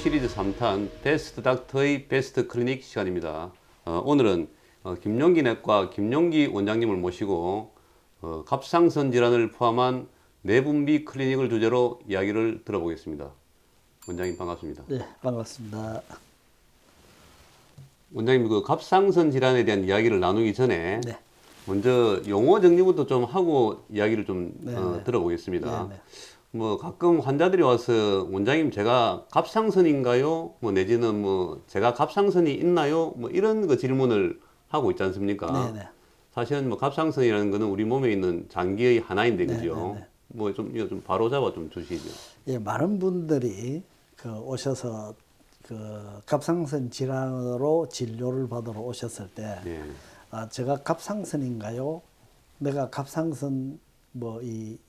시리즈 3탄 베스트 닥터의 베스트 클리닉 시간입니다. 오늘은 김용기 내과 김용기 원장님을 모시고 갑상선 질환을 포함한 내분비 클리닉을 주제로 이야기를 들어보겠습니다. 원장님 반갑습니다. 네, 반갑습니다. 원장님 그 갑상선 질환에 대한 이야기를 나누기 전에 네. 먼저 용어 정리부터 좀 하고 이야기를 좀 들어보겠습니다. 네, 네. 뭐 가끔 환자들이 와서 원장님 제가 갑상선인가요? 뭐 내지는 뭐 제가 갑상선이 있나요? 뭐 이런 그 질문을 하고 있지 않습니까? 네, 네. 사실은 뭐 갑상선이라는 거는 우리 몸에 있는 장기의 하나인데 네, 그죠? 네, 네. 뭐 좀 이거 좀 바로 잡아 좀 주시죠. 예, 많은 분들이 오셔서 갑상선 질환으로 진료를 받으러 오셨을 때, 예. 제가 갑상선인가요? 내가 갑상선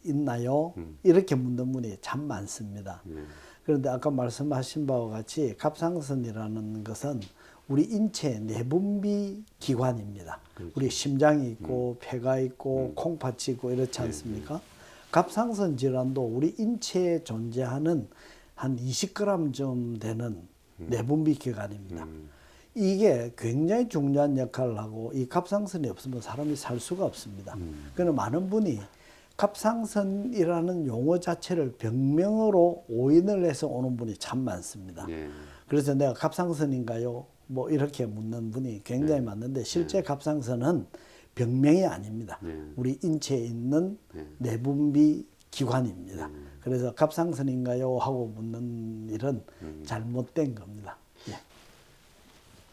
있나요? 이렇게 묻는 분이 참 많습니다. 그런데 아까 말씀하신 바와 같이 갑상선이라는 것은 우리 인체의 내분비 기관입니다. 그렇죠. 우리 심장이 있고 폐가 있고 콩팥이 있고 이렇지 않습니까? 갑상선 질환도 우리 인체에 존재하는 한 20g 좀 되는 내분비 기관입니다. 이게 굉장히 중요한 역할을 하고 이 갑상선이 없으면 사람이 살 수가 없습니다. 그래서 많은 분이 갑상선이라는 용어 자체를 병명으로 오인을 해서 오는 분이 참 많습니다. 예. 그래서 내가 갑상선인가요? 뭐 이렇게 묻는 분이 굉장히 많은데 실제 갑상선은 병명이 아닙니다. 우리 인체에 있는 내분비 기관입니다. 그래서 갑상선인가요? 하고 묻는 일은 잘못된 겁니다. 예.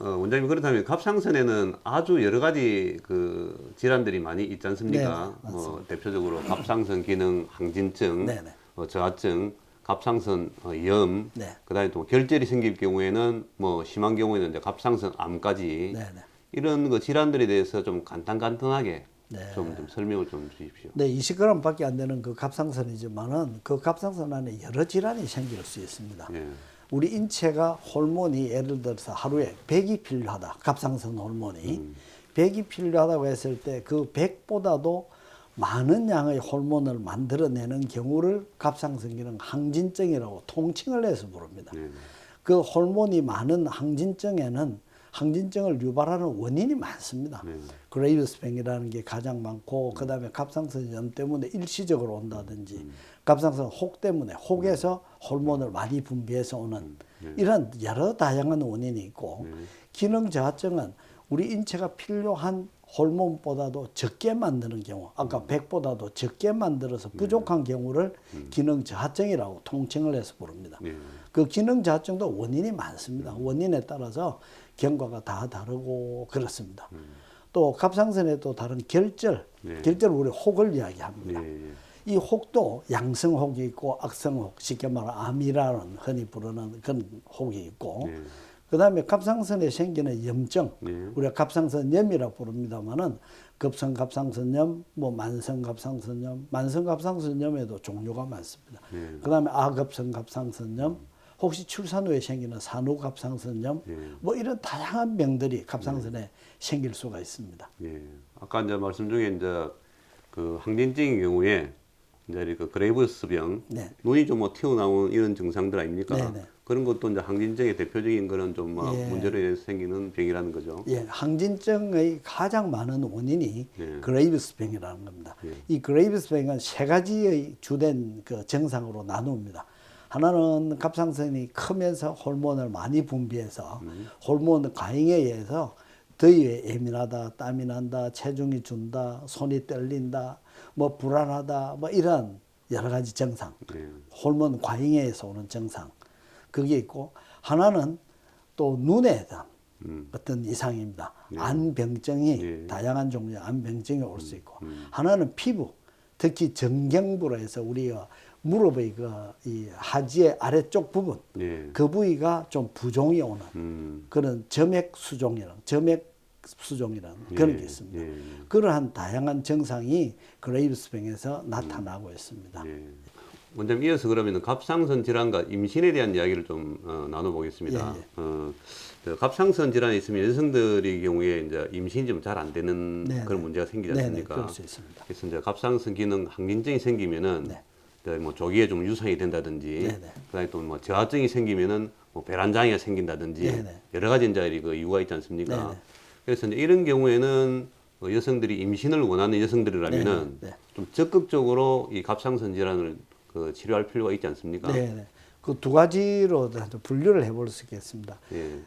원장님 그렇다면 갑상선에는 아주 여러 가지 그 질환들이 많이 있지 않습니까? 네, 뭐 대표적으로 갑상선 기능 항진증, 네, 네. 저하증, 갑상선 염, 네. 그다음에 또 결절이 생길 경우에는 뭐 심한 경우에는 이제 갑상선 암까지 네, 네. 이런 그 질환들에 대해서 좀 간단하게 네. 좀 설명을 좀 주십시오. 네, 20g 밖에 안 되는 그 갑상선이지만은 그 갑상선 안에 여러 질환이 생길 수 있습니다. 예. 우리 인체가 호르몬이 예를 들어서 하루에 100이 필요하다. 갑상선 호르몬이 100이 필요하다고 했을 때 그 100보다도 많은 양의 호르몬을 만들어내는 경우를 갑상선 기능 항진증이라고 통칭을 해서 부릅니다. 그 호르몬이 많은 항진증에는 항진증을 유발하는 원인이 많습니다. 그레이브스병이라는 게 가장 많고 그다음에 갑상선 염 때문에 일시적으로 온다든지 갑상선 혹 때문에 혹에서 호르몬을 많이 분비해서 오는 이런 여러 다양한 원인이 있고 기능 저하증은 우리 인체가 필요한 호르몬보다도 적게 만드는 경우 아까 100보다도 적게 만들어서 부족한 경우를 기능 저하증이라고 통칭을 해서 부릅니다. 그 기능 저하증도 원인이 많습니다. 원인에 따라서 경과가 다 다르고 그렇습니다. 또 갑상선에 또 다른 결절, 결절 우리 혹을 이야기합니다. 이 혹도 양성혹이 있고 악성혹, 쉽게 말하면 암이라는 흔히 부르는 그런 혹이 있고 그 다음에 갑상선에 생기는 염증, 우리가 갑상선염이라고 부릅니다만은 급성갑상선염, 뭐 만성갑상선염, 만성갑상선염에도 종류가 많습니다. 그 다음에 아급성갑상선염, 혹시 출산 후에 생기는 산후갑상선염, 뭐 이런 다양한 병들이 갑상선에 생길 수가 있습니다. 예. 아까 이제 말씀 중에 이제 그 항진증의 경우에 이제 그 그레이브스병, 네. 눈이 좀 뭐 튀어나오는 이런 증상들 아닙니까? 네, 네. 그런 것도 이제 항진증의 대표적인 거는 좀 뭐 예. 문제로 인해서 생기는 병이라는 거죠. 예, 항진증의 가장 많은 원인이 그레이브스병이라는 겁니다. 이 그레이브스병은 세 가지의 주된 그 증상으로 나눕니다. 하나는 갑상선이 크면서 호르몬을 많이 분비해서 호르몬 과잉에 의해서 더위에 예민하다, 땀이 난다, 체중이 준다, 손이 떨린다, 뭐 불안하다, 뭐 이런 여러 가지 증상, 호르몬 과잉에 의해서 오는 증상 그게 있고 하나는 또 눈에 대한 어떤 이상입니다. 안병증이 다양한 종류의 안병증이 올 수 있고 하나는 피부, 특히 정경부로 해서 우리가 무릎의 이 하지의 아래쪽 부분 그 부위가 좀 부종이 오는 그런 점액 수종이라는 그런 게 있습니다. 그러한 다양한 증상이 그레이브스병에서 나타나고 있습니다. 원장님 이어서 그러면 갑상선 질환과 임신에 대한 이야기를 좀 나눠보겠습니다. 갑상선 질환이 있으면 여성들의 경우에 이제 임신이 좀 잘 안 되는 그런 문제가 생기지 않습니까? 그럴 수 있습니다. 그래서 이제 갑상선 기능 항진증이 생기면은 뭐 조기에 좀 유산이 된다든지, 그다음에 또 뭐 저하증이 생기면은 뭐 배란장애가 생긴다든지 네네. 여러 가지 이제 그 이유가 있지 않습니까? 네네. 그래서 이제 이런 경우에는 여성들이 임신을 원하는 여성들이라면은 네네. 좀 적극적으로 이 갑상선 질환을 그 치료할 필요가 있지 않습니까? 네. 그 두 가지로 분류를 해볼 수 있겠습니다. 예.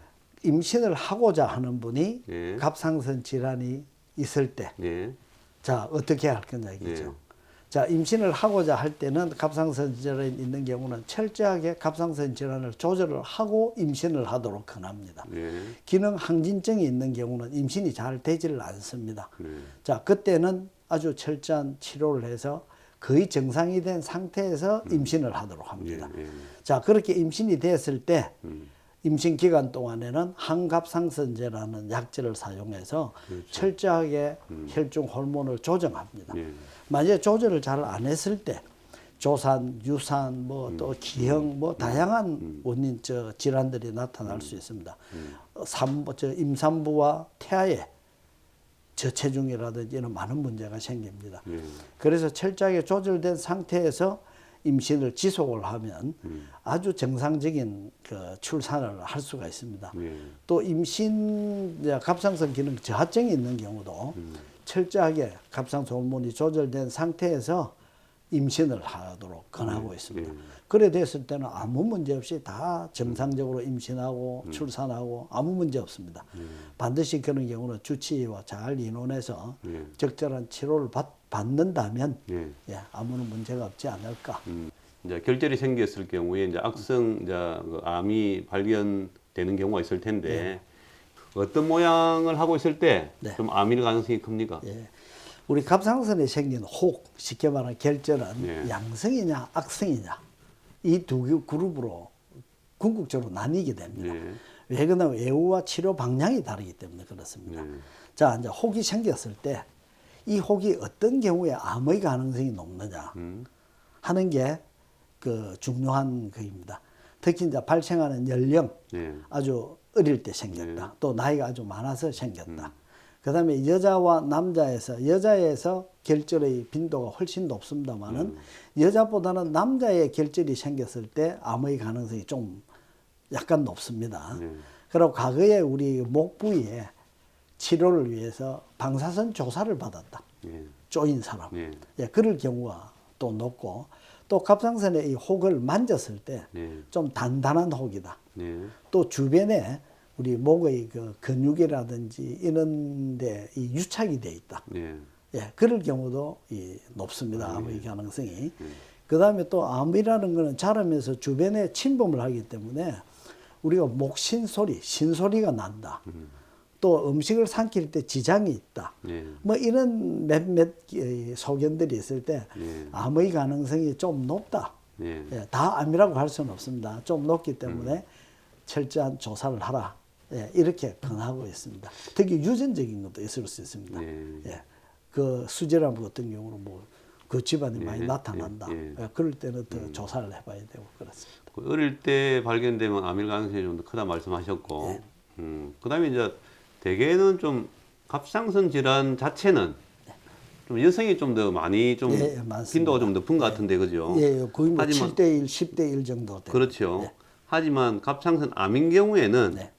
임신을 하고자 하는 분이 예. 갑상선 질환이 있을 때, 예. 자, 어떻게 할 거냐 이거죠. 예. 자, 임신을 하고자 할 때는 갑상선 질환이 있는 경우는 철저하게 갑상선 질환을 조절을 하고 임신을 하도록 권합니다. 예. 기능 항진증이 있는 경우는 임신이 잘 되지를 않습니다. 예. 자, 그때는 아주 철저한 치료를 해서 거의 정상이 된 상태에서 임신을 하도록 합니다. 예. 자, 그렇게 임신이 됐을 때 음. 임신 기간 동안에는 항갑상선제라는 약제를 사용해서 철저하게 혈중 호르몬을 조정합니다. 예. 만약에 조절을 잘 안 했을 때 조산, 유산, 뭐 또 기형, 뭐 다양한 원인 질환들이 나타날 수 있습니다. 임산부와 태아에 저체중이라든지 이런 많은 문제가 생깁니다. 예. 그래서 철저하게 조절된 상태에서 임신을 지속을 하면 아주 정상적인 그 출산을 할 수가 있습니다. 예. 또 임신 갑상선 기능 저하증이 있는 경우도 철저하게 갑상선 호르몬이 조절된 상태에서 임신을 하도록 권하고 있습니다. 그래 됐을 때는 아무 문제 없이 다 정상적으로 임신하고 출산하고 아무 문제 없습니다. 반드시 그런 경우는 주치의와 잘 의논해서 적절한 치료를 받는다면 예. 예, 아무런 문제가 없지 않을까. 이제 결절이 생겼을 경우에 이제 악성 이제 그 암이 발견되는 경우가 있을 텐데 어떤 모양을 하고 있을 때 좀 암일 가능성이 큽니까? 예. 우리 갑상선에 생긴 혹, 쉽게 말하면 결절은 예. 양성이냐 악성이냐 이 두 그룹으로 궁극적으로 나뉘게 됩니다. 예. 왜 그러냐면 외우와 치료 방향이 다르기 때문에 그렇습니다. 자, 이제 혹이 생겼을 때 이 혹이 어떤 경우에 암의 가능성이 높느냐 하는 게 그 중요한 거입니다. 특히 이제 발생하는 연령 예. 아주 어릴 때 생겼다. 또 나이가 아주 많아서 생겼다. 그다음에 여자와 남자에서 여자에서 결절의 빈도가 훨씬 높습니다만은 여자보다는 남자의 결절이 생겼을 때 암의 가능성이 좀 약간 높습니다. 그리고 과거에 우리 목 부위에 치료를 위해서 방사선 조사를 받았다. 예. 쪼인 사람. 예. 예, 그럴 경우가 또 높고 또 갑상선의 이 혹을 만졌을 때 좀 단단한 혹이다. 예. 또 주변에 우리 목의 그 근육이라든지 이런 데 이 유착이 돼 있다. 예. 예, 그럴 경우도 높습니다. 암의 가능성이. 그 다음에 또 암이라는 거는 자라면서 주변에 침범을 하기 때문에 우리가 목 신소리가 난다. 또 음식을 삼킬 때 지장이 있다. 예. 뭐 이런 몇몇 소견들이 있을 때 예. 암의 가능성이 좀 높다. 예. 예, 다 암이라고 할 수는 없습니다. 좀 높기 때문에 철저한 조사를 하라. 예, 이렇게 권하고 있습니다. 특히 유전적인 것도 있을 수 있습니다. 예, 그 수질암 같은 경우는 뭐 그 집안이 많이 나타난다. 예, 그럴 때는 더 조사를 해봐야 되고 그렇습니다. 그 어릴 때 발견되면 암일 가능성이 좀 더 크다 말씀하셨고, 그다음에 이제 대개는 좀 갑상선 질환 자체는 좀 여성이 좀 더 많이 좀 예, 맞습니다. 빈도가 좀 높은 것 같은데 그죠? 예, 거의 뭐 하지만 7대1, 10대1 정도 돼요. 그렇죠. 예. 하지만 갑상선 암인 경우에는 네.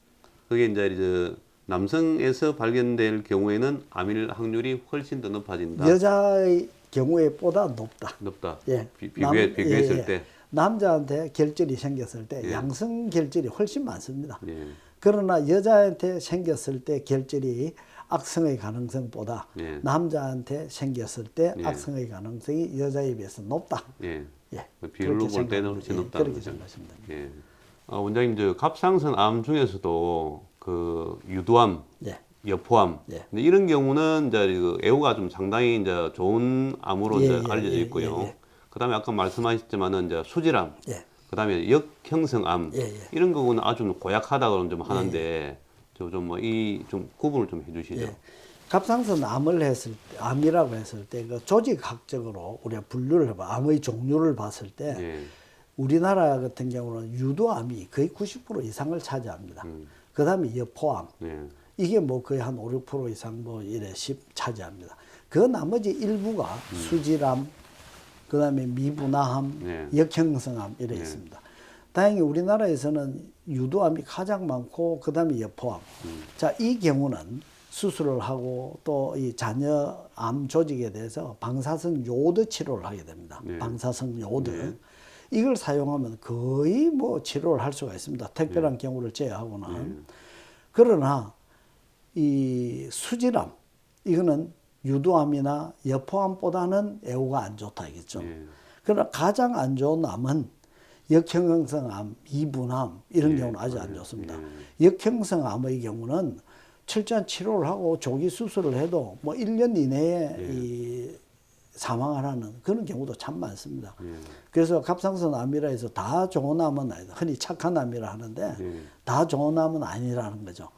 그게 이제 남성에서 발견될 경우에는 암일 확률이 훨씬 더 높아진다. 여자의 경우에 보다 높다. 높다. 예. 비교했을 예. 때. 남자한테 결절이 생겼을 때 예. 양성 결절이 훨씬 많습니다. 예. 그러나 여자한테 생겼을 때 결절이 악성의 가능성보다 예. 남자한테 생겼을 때 예. 악성의 가능성이 여자에 비해서 높다. 예. 예. 그 비율로 그렇게 볼 때는 생각합니다. 훨씬 예, 높다는 그렇게 거죠. 생각하시면 됩니다. 예. 원장님, 저 갑상선 암 중에서도 그 유두암, 예. 여포암, 예. 근데 이런 경우는 이제 그 애호가 좀 상당히 이제 좋은 암으로 예, 이제 예, 알려져 예, 있고요. 예, 예. 그다음에 아까 말씀하셨지만은 이제 수질암, 예. 그다음에 역형성암 예, 예. 이런 거는 아주 고약하다고 좀 하는데 좀 뭐 이 좀 구분을 좀 해주시죠. 예. 갑상선 암이라고 했을 때 그 조직학적으로 우리가 분류를 해봐 암의 종류를 봤을 때 예. 우리나라 같은 경우는 유도암이 거의 90% 이상을 차지합니다. 그 다음에 여포암 예. 이게 뭐 거의 한 5, 6% 이상 뭐 이래 차지합니다. 그 나머지 일부가 수질암, 그 다음에 미분화암, 예. 역형성암 이래 예. 있습니다. 다행히 우리나라에서는 유도암이 가장 많고 그다음에 여포암. 자, 이 경우는 수술을 하고 또 이 자녀 암 조직에 대해서 방사선 요드 치료를 하게 됩니다. 네. 방사선 요드. 네. 이걸 사용하면 거의 뭐 치료를 할 수가 있습니다. 특별한 경우를 제외하고는. 그러나 이 수질암 이거는 유도암이나 여포암보다는 애호가 안 좋다 이겠죠. 그러나 가장 안 좋은 암은 역형성암, 이분암 이런 경우는 아주 안 좋습니다. 역형성암의 경우는 철저한 치료를 하고 조기 수술을 해도 뭐 1년 이내에 이 사망하는 그런 경우도 참 많습니다. 그래서 갑상선 암이라 해서 다 좋은 암은 아니다. 흔히 착한 암이라 하는데 다 좋은 암은 아니라는 거죠.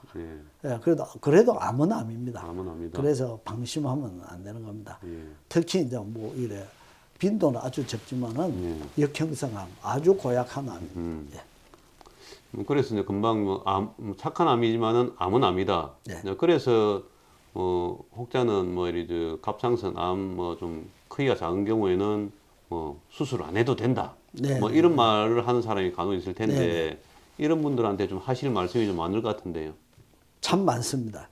예, 그래도 암은 암입니다. 암은 암이다. 그래서 방심하면 안 되는 겁니다. 특히 이제 뭐 이래 빈도는 아주 적지만은 역형성암 아주 고약한 암. 그래서 이제 금방 뭐 착한 암이지만은 암은 암이다. 그래서 혹자는 뭐 이리 갑상선 암 뭐 좀 크기가 작은 경우에는 뭐 수술 안 해도 된다. 뭐 이런 말을 하는 사람이 간혹 있을 텐데 이런 분들한테 좀 하실 말씀이 좀 많을 것 같은데요. 참 많습니다.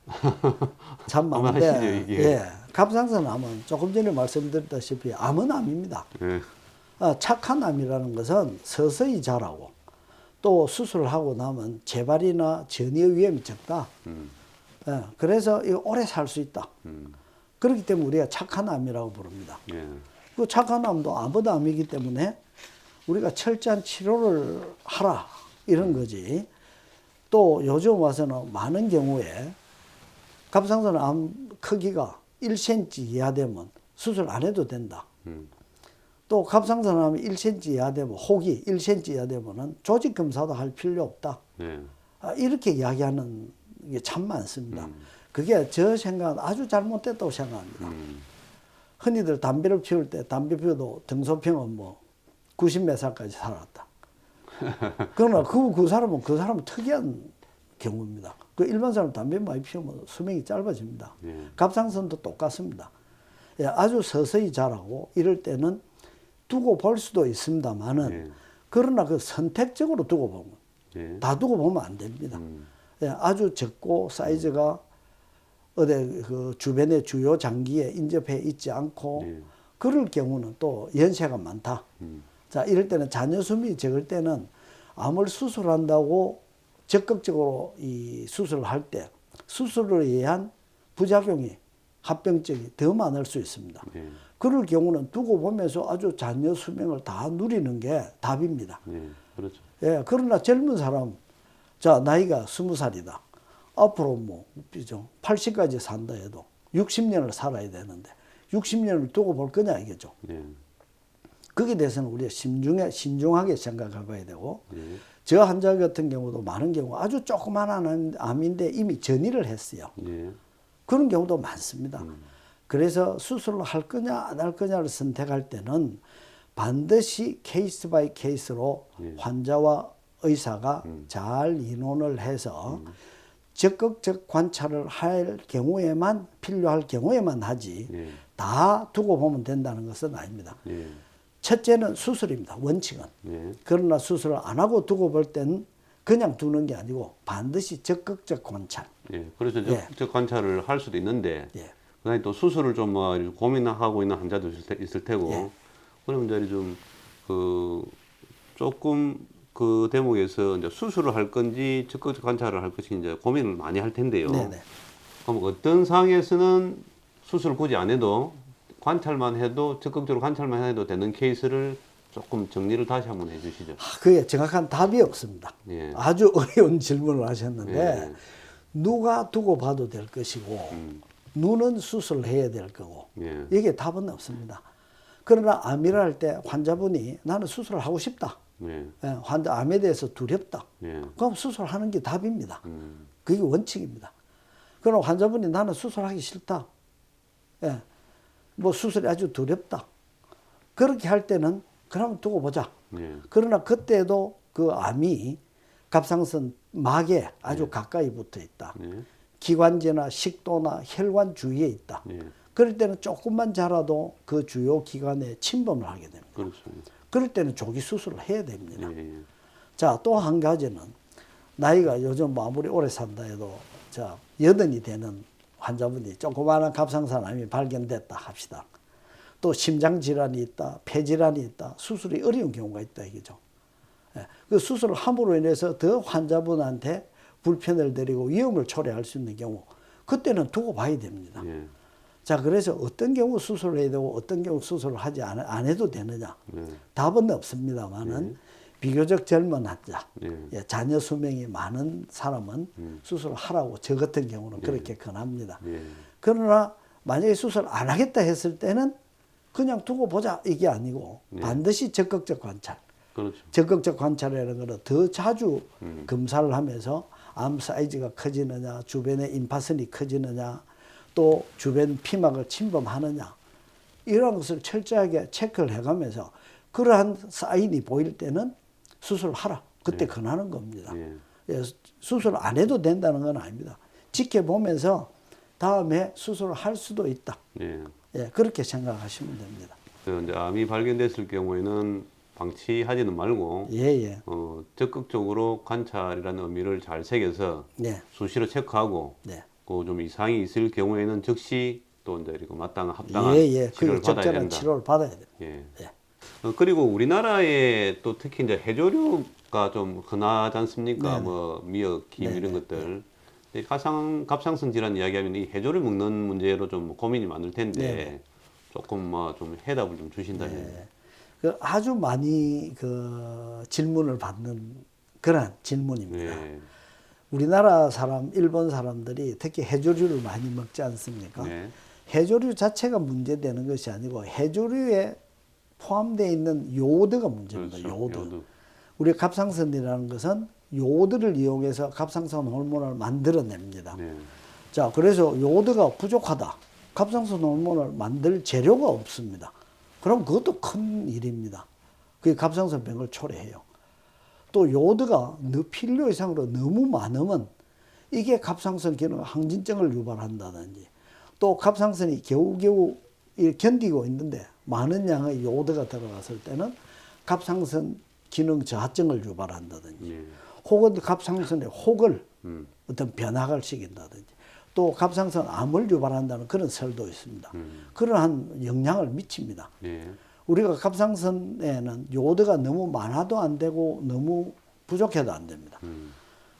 참 아마 많은데 하시죠, 이게. 예, 갑상선 암은 조금 전에 말씀드렸다시피 암은 암입니다. 착한 암이라는 것은 서서히 자라고 또 수술을 하고 나면 재발이나 전이의 위험이 적다. 예, 그래서 이거 오래 살 수 있다. 그렇기 때문에 우리가 착한 암이라고 부릅니다. 그 착한 암도 아무도 암이기 때문에 우리가 철저한 치료를 하라 이런 거지. 또 요즘 와서는 많은 경우에 갑상선 암 크기가 1cm 이하 되면 수술 안 해도 된다. 또 갑상선 암이 1cm 이하 되면 혹이 1cm 이하 되면은 조직 검사도 할 필요 없다. 이렇게 이야기하는 게 참 많습니다. 그게 저 생각은 아주 잘못됐다고 생각합니다. 흔히들 담배를 피울 때 담배 피워도 등소평은 뭐 90몇 살까지 살았다. 그러나 그 사람은 특이한 경우입니다. 그 일반 사람 담배 많이 피우면 수명이 짧아집니다. 갑상선도 똑같습니다. 예, 아주 서서히 자라고 이럴 때는 두고 볼 수도 있습니다만은 그러나 그 선택적으로 두고 보면 다 두고 보면 안 됩니다. 예, 아주 적고 사이즈가 어디 그 주변의 주요 장기에 인접해 있지 않고 그럴 경우는 또 연세가 많다. 자, 이럴 때는 자녀 수명이 적을 때는 암을 수술한다고 적극적으로 이 수술을 할 때 수술에 의한 부작용이 합병증이 더 많을 수 있습니다. 그럴 경우는 두고 보면서 아주 자녀 수명을 다 누리는 게 답입니다. 그렇죠. 예, 그러나 젊은 사람, 자, 나이가 20살이다. 앞으로 뭐, 80까지 산다 해도 60년을 살아야 되는데 60년을 두고 볼 거냐 이거죠. 거기에 대해서는 우리가 신중하게 생각해 봐야 되고 저 환자 같은 경우도 많은 경우 아주 조그마한 암인데 이미 전이를 했어요. 그런 경우도 많습니다. 그래서 수술을 할 거냐 안 할 거냐를 선택할 때는 반드시 케이스 바이 케이스로 환자와 의사가 잘 의논을 해서 적극적 관찰을 할 경우에만 필요할 경우에만 하지 다 두고 보면 된다는 것은 아닙니다. 첫째는 수술입니다. 원칙은. 그러나 수술을 안 하고 두고 볼 때는 그냥 두는 게 아니고 반드시 적극적 관찰. 그래서 적극적 관찰을 할 수도 있는데 그다음에 또 수술을 좀 뭐 고민하고 있는 환자도 있을 테고 그러면 이제 좀 조금 그 대목에서 이제 수술을 할 건지 적극적 관찰을 할 것인지 이제 고민을 많이 할 텐데요. 그럼 어떤 상황에서는 수술을 굳이 안 해도 관찰만 해도 적극적으로 관찰만 해도 되는 케이스를 조금 정리를 다시 한번 해주시죠. 그게 정확한 답이 없습니다. 아주 어려운 질문을 하셨는데 누가 두고 봐도 될 것이고 누는 수술을 해야 될 거고 이게 답은 없습니다. 그러나 암이라 할 때 환자분이 나는 수술을 하고 싶다. 환자 암에 대해서 두렵다. 그럼 수술하는 게 답입니다. 그게 원칙입니다. 그럼 환자분이 나는 수술하기 싫다. 뭐 수술이 아주 두렵다. 그렇게 할 때는 그러면 두고 보자. 그러나 그때도 그 암이 갑상선 막에 아주 가까이 붙어 있다. 기관지나 식도나 혈관 주위에 있다. 그럴 때는 조금만 자라도 그 주요 기관에 침범을 하게 됩니다. 그럴 때는 조기 수술을 해야 됩니다. 자, 또 한 가지는 나이가 요즘 뭐 아무리 오래 산다 해도 자, 80이 되는 환자분이 조그마한 갑상선암이 발견됐다 합시다. 또 심장질환이 있다, 폐질환이 있다, 수술이 어려운 경우가 있다 이거죠. 예, 그 수술을 함으로 인해서 더 환자분한테 불편을 드리고 위험을 초래할 수 있는 경우, 그때는 두고 봐야 됩니다. 예. 자, 그래서 어떤 경우 수술을 해야 되고 어떤 경우 수술을 하지 안 해도 되느냐? 예. 답은 없습니다만은 비교적 젊은 환자, 예. 예, 자녀 수명이 많은 사람은 수술을 하라고 저 같은 경우는 그렇게 권합니다. 예. 그러나 만약에 수술 안 하겠다 했을 때는 그냥 두고 보자 이게 아니고 반드시 적극적 관찰. 그렇죠. 적극적 관찰이라는 것은 더 자주 검사를 하면서 암 사이즈가 커지느냐, 주변의 임파선이 커지느냐, 또 주변 피막을 침범하느냐, 이런 것을 철저하게 체크를 해가면서 그러한 사인이 보일 때는 수술을 하라. 그때 권하는 겁니다. 예, 수술을 안 해도 된다는 건 아닙니다. 지켜보면서 다음에 수술을 할 수도 있다. 예. 예, 그렇게 생각하시면 됩니다. 이제 암이 발견됐을 경우에는 방치하지는 말고 예. 적극적으로 관찰이라는 의미를 잘 새겨서 네. 수시로 체크하고 네. 좀 이상이 있을 경우에는 즉시 또 이제 이렇게 마땅한 합당한 예. 치료를 그 받아야 적절한 된다. 치료를 받아야 돼요. 예. 예. 그리고 우리나라에 또 특히 이제 해조류가 좀 흔하지 않습니까? 네네. 뭐 미역, 김 네네. 이런 것들. 근데 갑상선 질환 이야기하면 이 해조류 먹는 문제로 좀 고민이 많을 텐데 네네. 조금 뭐 좀 해답을 좀 주신다면. 네. 그 아주 많이 그 질문을 받는 그런 질문입니다. 네. 우리나라 사람, 일본 사람들이 특히 해조류를 많이 먹지 않습니까? 네. 해조류 자체가 문제되는 것이 아니고 해조류에 포함되어 있는 요오드가 문제입니다. 그렇죠. 요오드. 우리 갑상선이라는 것은 요오드를 이용해서 갑상선 호르몬을 만들어냅니다. 네. 자, 그래서 요오드가 부족하다. 갑상선 호르몬을 만들 재료가 없습니다. 그럼 그것도 큰 일입니다. 그게 갑상선병을 초래해요. 또 요오드가 필요 이상으로 너무 많으면 이게 갑상선 기능 항진증을 유발한다든지, 또 갑상선이 겨우겨우 견디고 있는데 많은 양의 요오드가 들어갔을 때는 갑상선 기능 저하증을 유발한다든지, 네. 혹은 갑상선의 혹을 어떤 변화를 시킨다든지, 또 갑상선 암을 유발한다는 그런 설도 있습니다. 그러한 영향을 미칩니다. 네. 우리가 갑상선에는 요오드가 너무 많아도 안 되고 너무 부족해도 안 됩니다.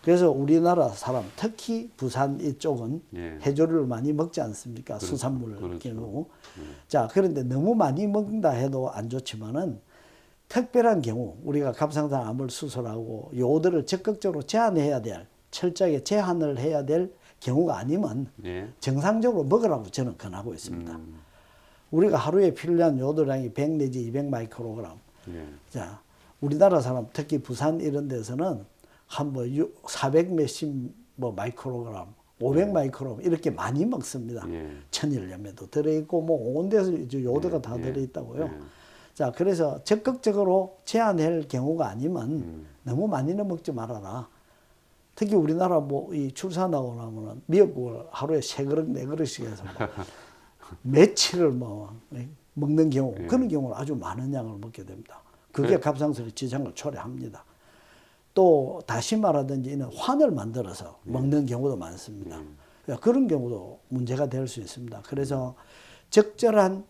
그래서 우리나라 사람, 특히 부산 이쪽은 예. 해조류를 많이 먹지 않습니까? 그렇죠. 수산물 그렇죠. 경우. 자, 그런데 너무 많이 먹는다 해도 안 좋지만은 특별한 경우 우리가 갑상선 암을 수술하고 요오드를 적극적으로 제한해야 될, 철저하게 제한을 해야 될 경우가 아니면 네. 정상적으로 먹으라고 저는 권하고 있습니다. 우리가 하루에 필요한 요오드량이 100 내지 200 마이크로그램. 네. 자, 우리나라 사람 특히 부산 이런 데서는 한 뭐 400 몇십 뭐 마이크로그램, 500 마이크로그램 이렇게 많이 먹습니다. 예. 천일염에도 들어있고 뭐 온 데서 이제 요오드가 다 예. 들어있다고요. 예. 자, 그래서 적극적으로 제한할 경우가 아니면 너무 많이는 먹지 말아라. 특히 우리나라 뭐 이 출산하고 나면은 미역국을 하루에 3그릇, 4그릇씩 해서 뭐 며칠을 뭐 먹는 경우, 그런 경우는 아주 많은 양을 먹게 됩니다. 그게 갑상선의 지장을 초래합니다. 또 다시마라든지 이런 환을 만들어서 먹는 경우도 많습니다. 그런 경우도 문제가 될 수 있습니다. 그래서 적절한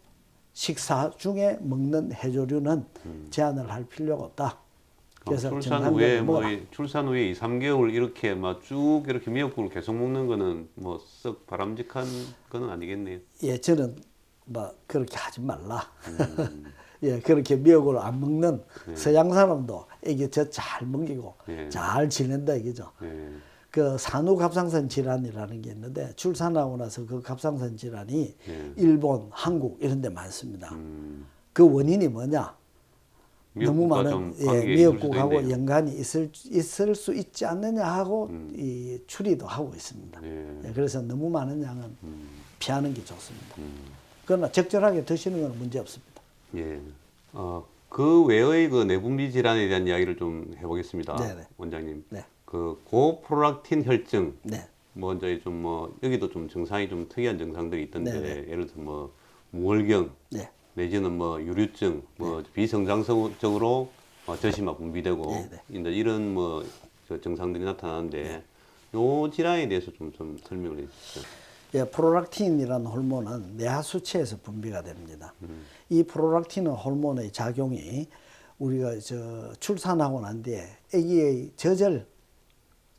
식사 중에 먹는 해조류는 제한을 할 필요가 없다. 그래서 출산 후에 2, 3개월 이렇게 막 쭉 이렇게 미역국을 계속 먹는 거는 뭐 썩 바람직한 거는 아니겠네요. 예, 저는 뭐 그렇게 하지 말라. 예, 그렇게 미역을 안 먹는 서양 사람도 이게 잘 먹이고 잘 지낸다 이거죠. 그 산후 갑상선 질환이라는 게 있는데 출산하고 나서 그 갑상선 질환이 일본, 한국 이런 데 많습니다. 그 원인이 뭐냐? 너무 많은 미역국하고 연관이 있을 수 있지 않느냐 하고 이 추리도 하고 있습니다. 예, 그래서 너무 많은 양은 피하는 게 좋습니다. 그러나 적절하게 드시는 건 문제 없습니다. 예. 그 외의 그 내분비 질환에 대한 이야기를 좀 해보겠습니다. 네네. 원장님. 네. 그 고프롤락틴 혈증. 네. 뭐 이제 좀 뭐 여기도 좀 증상이 좀 특이한 증상들이 있던데 네네. 예를 들어 뭐 무월경 네. 내지는 뭐 유류증, 뭐 비성장적으로 저시막 분비되고 네네. 이제 이런 뭐 저 증상들이 나타나는데 요 질환에 대해서 좀 설명을 해주시죠. 예, 프롤락틴이라는 호르몬은 뇌하수체에서 분비가 됩니다. 이 프롤락틴 호르몬의 작용이 우리가 출산하고 난 뒤에 아기의 젖을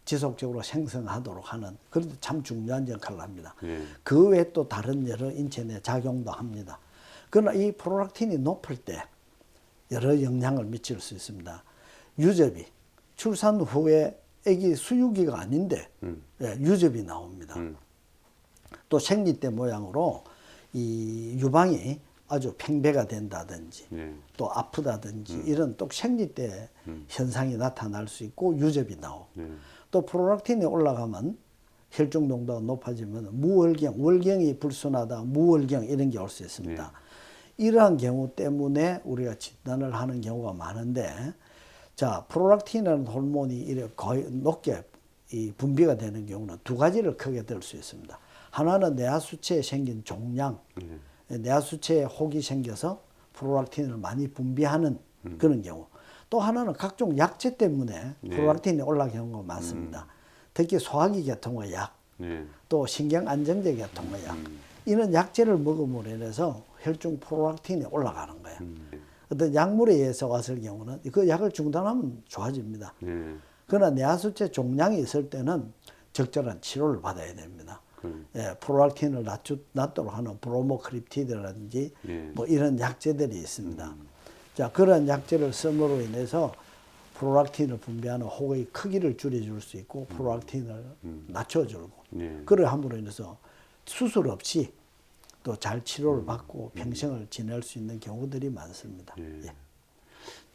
지속적으로 생성하도록 하는 그런 참 중요한 역할을 합니다. 그 외에 또 다른 여러 인체 내 작용도 합니다. 그러나 이 프롤락틴이 높을 때 여러 영향을 미칠 수 있습니다. 유접이 출산 후에 아기 수유기가 아닌데 유접이 나옵니다. 또 생리 때 모양으로 이 유방이 아주 팽배가 된다든지 또 아프다든지 이런 또 생리 때 현상이 나타날 수 있고 유접이 나오고 또 프롤락틴이 올라가면 혈중 농도가 높아지면 무월경, 월경이 불순하다, 무월경 이런 게 올 수 있습니다. 이러한 경우 때문에 우리가 진단을 하는 경우가 많은데 자, 프롤락틴이라는 호르몬이 이렇게 거의 높게 이 분비가 되는 경우는 두 가지를 크게 들 수 있습니다. 하나는 뇌하수체에 생긴 종양, 뇌하수체에 혹이 생겨서 프롤락틴을 많이 분비하는 그런 경우. 또 하나는 각종 약제 때문에 프롤락틴이 올라가는 경우가 많습니다. 특히 소화기 계통의 약, 또 신경안정제 계통의 약, 이런 약제를 먹음으로 인해서 혈중 프롤락틴이 올라가는 거예요. 어떤 약물에 의해서 왔을 경우는 그 약을 중단하면 좋아집니다. 그러나 뇌하수체 종양이 있을 때는 적절한 치료를 받아야 됩니다. 예, 프롤락틴을 낮도록 하는 브로모크립티드라든지 뭐 이런 약제들이 있습니다. 자, 그런 약제를 씀으로 인해서 프롤락틴을 분비하는 혹의 크기를 줄여줄 수 있고 프롤락틴을 낮춰주고 그를 함으로 인해서 수술 없이 또 잘 치료를 받고 평생을 지낼 수 있는 경우들이 많습니다. 예.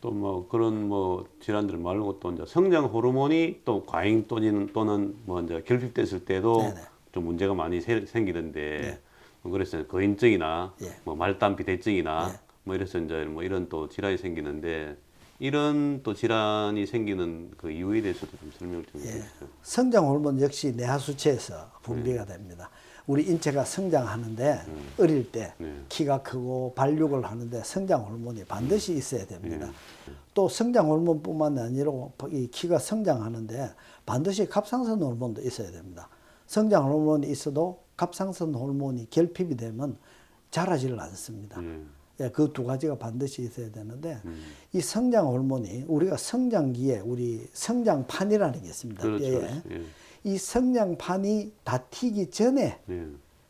또 뭐 그런 뭐 질환들 말고 또 이제 성장 호르몬이 또 과잉 또는 뭐 이제 결핍됐을 때도 네네. 좀 문제가 많이 생기던데 뭐 그래서 거인증이나 뭐 말단 비대증이나 뭐 이래서 이제 뭐 이런 또 질환이 생기는데 이런 또 질환이 생기는 그 이유에 대해서도 좀 설명을 좀 해주시죠. 성장 호르몬 역시 뇌하수체에서 분비가 됩니다. 우리 인체가 성장하는데 어릴 때 키가 크고 발육을 하는데 성장 호르몬이 반드시 있어야 됩니다. 또 성장 호르몬뿐만 아니라 이 키가 성장하는데 반드시 갑상선 호르몬도 있어야 됩니다. 성장 호르몬이 있어도 갑상선 호르몬이 결핍이 되면 자라지를 않습니다. 예, 그 두 가지가 반드시 있어야 되는데 이 성장 호르몬이 우리가 성장기에 우리 성장판이라는 게 있습니다. 그렇죠. 뼈에. 이 성장판이 다튀기 전에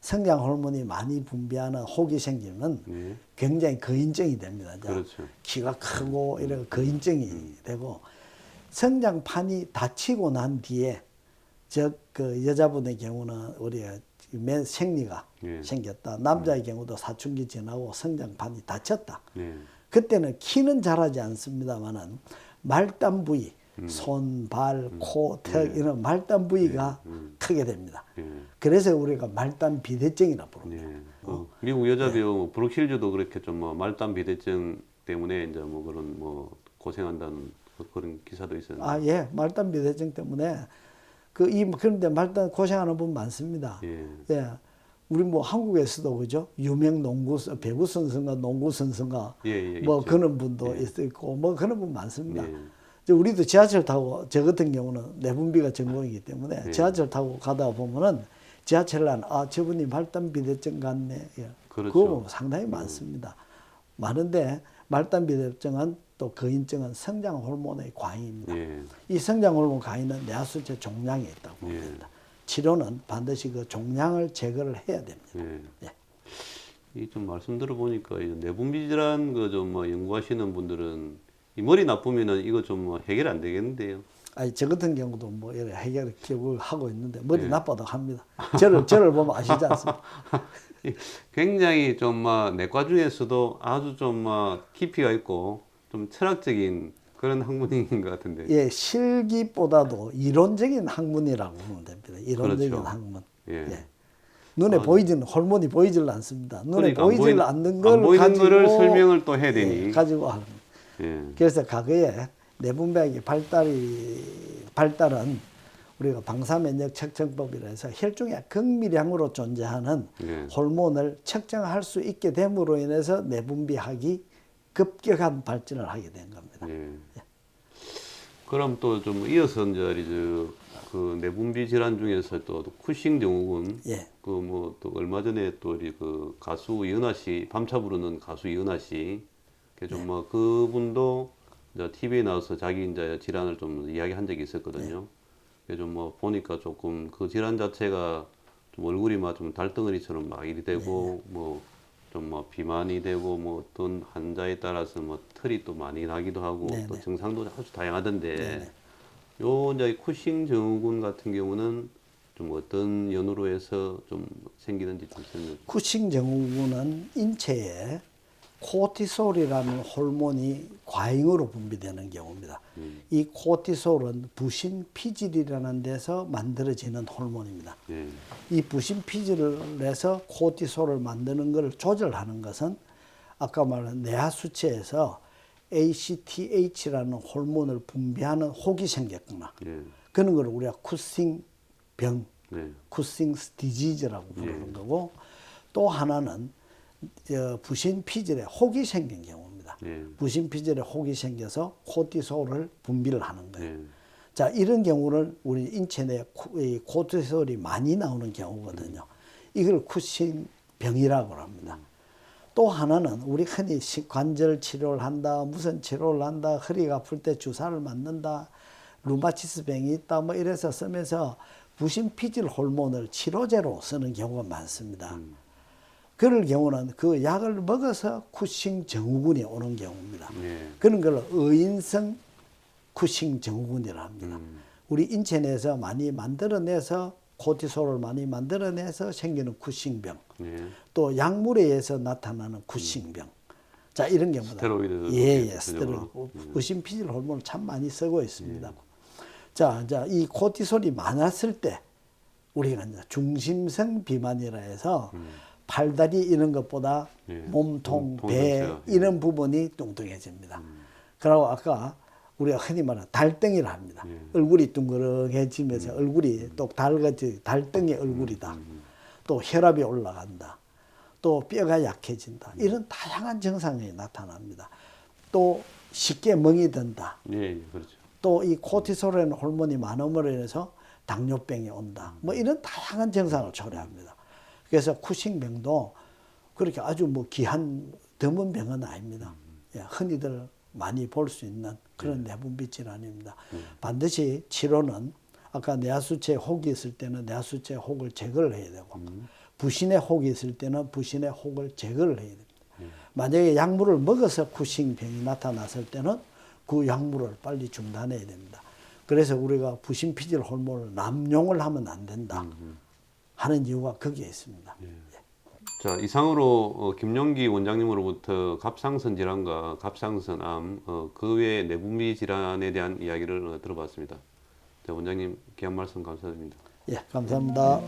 성장 호르몬이 많이 분비하는 혹이 생기면 굉장히 거인증이 됩니다. 그렇죠. 키가 크고 이런 거인증이 되고 성장판이 다치고 난 뒤에 그 여자분의 경우는 우리가 맨 생리가 생겼다. 남자의 경우도 사춘기 지나고 성장판이 다쳤다. 그때는 키는 자라지 않습니다만은 말단 부위, 손, 발, 코, 턱 이런 말단 부위가 크게 됩니다. 그래서 우리가 말단 비대증이라 부릅니다. 미국 여자 배우 브룩 실즈도 그렇게 좀 뭐 말단 비대증 때문에 이제 뭐 그런 뭐 고생한다는 그런 기사도 있었는데. 아, 예. 말단 비대증 때문에 그런데 말단 고생하는 분 많습니다. 예. 우리 뭐 한국에서도 그죠? 유명 배구 선수인가 농구 선수인가 뭐 있죠. 그런 분도 있고 뭐 그런 분 많습니다. 우리도 지하철 타고 저 같은 경우는 내분비가 전공이기 때문에 지하철 타고 가다 보면은 지하철 안 저분이 말단 비대증 같네. 그렇죠. 그거 상당히 많습니다. 많은데 말단 비대증은 또 거인증은 성장 호르몬의 과잉입니다. 이 성장 호르몬 과잉은 뇌하수체 종양에 있다고 봅니다. 치료는 반드시 그 종양을 제거를 해야 됩니다. 이 좀 말씀 들어보니까 내분비 질환 그 좀 뭐 연구하시는 분들은 이 머리 나쁘면은 이거 좀 뭐 해결 안 되겠는데요. 아니 저 같은 경우도 뭐 이런 해결 기록을 하고 있는데 머리 나빠도 합니다. 저를 보면 아시지 않습니까? 굉장히 좀 막 내과 중에서도 아주 좀 막 깊이가 있고 좀 철학적인 그런 학문인 것 같은데. 예, 실기보다도 이론적인 학문이라고 보면 됩니다. 이론적인 그렇죠. 학문. 예. 눈에 보이지는 호르몬이 보이질 않습니다. 눈에 그러니까 보이질 않는 걸 안 보이는 가지고 거를 설명을 또 해야 되니. 가지고 하는. 그래서 과거에 내분비학의 발달은 우리가 방사면역 측정법이라 해서 혈중에 극미량으로 존재하는 호르몬을 측정할 수 있게 됨으로 인해서 내분비학이 급격한 발전을 하게 된 겁니다. 예. 그럼 또 좀 이어서 이제 그 내분비 질환 중에서 또 쿠싱 증후군, 예. 그 뭐 또 얼마 전에 또 우리 그 가수 이은하 씨, 밤차 부르는 가수 이은하 씨, 그좀뭐 그분도 이제 TV에 나와서 자기 이제 질환을 좀 이야기한 적이 있었거든요. 그래서 뭐 보니까 조금 그 질환 자체가 좀 얼굴이 막 좀 달덩어리처럼 막 이리 되고 뭐 좀 뭐 비만이 되고 뭐 어떤 환자에 따라서 뭐 털이 또 많이 나기도 하고 네네. 또 증상도 아주 다양하던데 네네. 요 이제 쿠싱 증후군 같은 경우는 좀 어떤 연으로 해서 좀 생기는지 좀 설명. 쿠싱 증후군은 인체에 코티솔이라는 호르몬이 과잉으로 분비되는 경우입니다. 이 코티솔은 부신 피질이라는 데서 만들어지는 호르몬입니다. 예. 이 부신 피질을 내서 코티솔을 만드는 것을 조절하는 것은 아까 말한 뇌하수체에서 ACTH라는 호르몬을 분비하는 혹이 생겼거나 예. 그런 걸 우리가 쿠싱병, 네. 쿠싱스 디지즈라고 부르는 거고 또 하나는 부신 피질에 혹이 생긴 경우입니다. 예. 부신 피질에 혹이 생겨서 코티솔을 분비를 하는 거예요. 예. 자, 이런 경우는 우리 인체 내에 코티솔이 많이 나오는 경우거든요. 이걸 쿠싱병이라고 합니다. 또 하나는 우리 흔히 관절 치료를 한다, 무슨 치료를 한다, 허리가 아플 때 주사를 맞는다, 루마티스 병이 있다, 뭐 이래서 쓰면서 부신 피질 호르몬을 치료제로 쓰는 경우가 많습니다. 그럴 경우는 그 약을 먹어서 쿠싱 증후군이 오는 경우입니다. 예. 그런 걸 의인성 쿠싱 증후군이라 합니다. 우리 인체 내에서 많이 만들어내서 코티솔을 많이 만들어내서 생기는 쿠싱병. 예. 또 약물에 의해서 나타나는 쿠싱병. 자, 이런 경우다. 스테로이드 예, 전적으로. 스테로이드. 부신 피질 호르몬을 참 많이 쓰고 있습니다. 자, 이 코티솔이 많았을 때 우리가 이제 중심성 비만이라 해서 팔다리 이런 것보다 예. 몸통, 몸통 배 전체가, 예. 이런 부분이 뚱뚱해집니다. 그리고 아까 우리가 흔히 말하는 달덩이라 합니다. 얼굴이 둥그렁해지면서 얼굴이 또 달덩이 얼굴이다. 또 혈압이 올라간다. 또 뼈가 약해진다. 이런 다양한 증상이 나타납니다. 또 쉽게 멍이 든다. 예, 예, 그렇죠. 또 이 코티솔이라는 호르몬이 많음으로 인해서 당뇨병이 온다. 뭐 이런 다양한 증상을 초래합니다. 그래서 쿠싱병도 그렇게 아주 뭐 귀한 드문 병은 아닙니다. 예, 흔히들 많이 볼 수 있는 그런 내분비 질환입니다. 반드시 치료는 아까 뇌하수체에 혹이 있을 때는 뇌하수체에 혹을 제거를 해야 되고 부신에 혹이 있을 때는 부신에 혹을 제거를 해야 됩니다. 만약에 약물을 먹어서 쿠싱병이 나타났을 때는 그 약물을 빨리 중단해야 됩니다. 그래서 우리가 부신 피질 호르몬을 남용을 하면 안 된다 하는 이유가 거기에 있습니다. 자, 이상으로 김용기 원장님으로부터 갑상선 질환과 갑상선암, 그 외의 내분비 질환에 대한 이야기를 들어봤습니다. 자, 원장님 귀한 말씀 감사드립니다. 예, 감사합니다.